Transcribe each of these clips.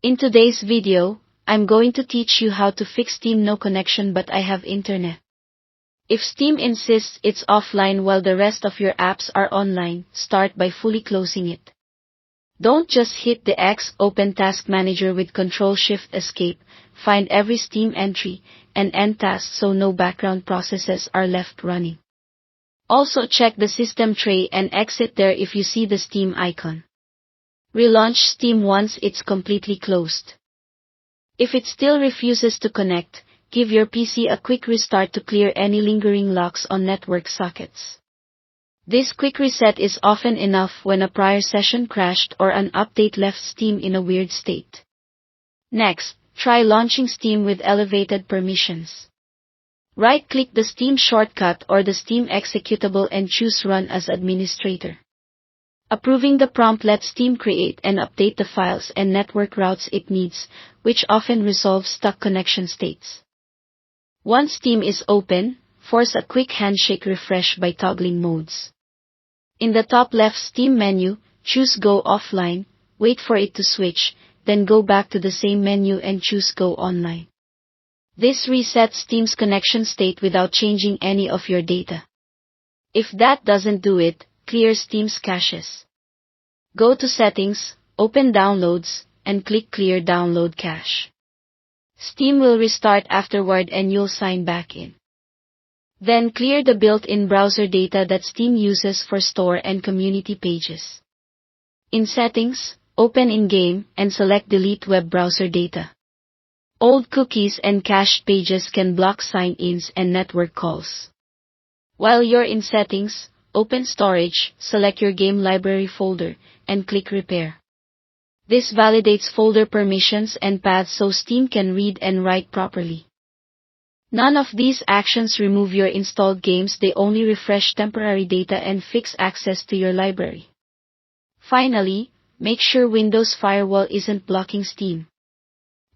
In today's video, I'm going to teach you how to fix Steam no connection but I have internet. If Steam insists it's offline while the rest of your apps are online, start by fully closing it. Don't just hit the X, open Task Manager with Ctrl-Shift-Escape, find every Steam entry, and end tasks so no background processes are left running. Also check the system tray and exit there if you see the Steam icon. Relaunch Steam once it's completely closed. If it still refuses to connect, give your PC a quick restart to clear any lingering locks on network sockets. This quick reset is often enough when a prior session crashed or an update left Steam in a weird state. Next, try launching Steam with elevated permissions. Right-click the Steam shortcut or the Steam executable and choose Run as administrator. Approving the prompt lets Steam create and update the files and network routes it needs, which often resolves stuck connection states. Once Steam is open, force a quick handshake refresh by toggling modes. In the top left Steam menu, choose Go Offline, wait for it to switch, then go back to the same menu and choose Go Online. This resets Steam's connection state without changing any of your data. If that doesn't do it, clear Steam's caches. Go to Settings, open Downloads, and click Clear Download Cache. Steam will restart afterward and you'll sign back in. Then clear the built-in browser data that Steam uses for store and community pages. In Settings, open In-Game and select Delete Web Browser Data. Old cookies and cached pages can block sign-ins and network calls. While you're in Settings, open Storage, select your game library folder, and click Repair. This validates folder permissions and paths so Steam can read and write properly. None of these actions remove your installed games, they only refresh temporary data and fix access to your library. Finally, make sure Windows Firewall isn't blocking Steam.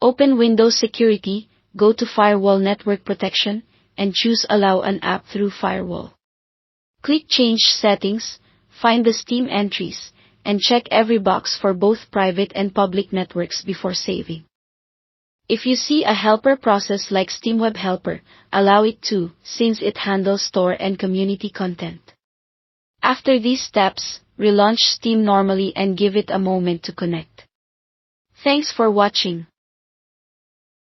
Open Windows Security, go to Firewall Network Protection, and choose Allow an app through Firewall. Click Change Settings, find the Steam entries, and check every box for both private and public networks before saving. If you see a helper process like Steam Web Helper, allow it to, since it handles store and community content. After these steps, relaunch Steam normally and give it a moment to connect. Thanks for watching.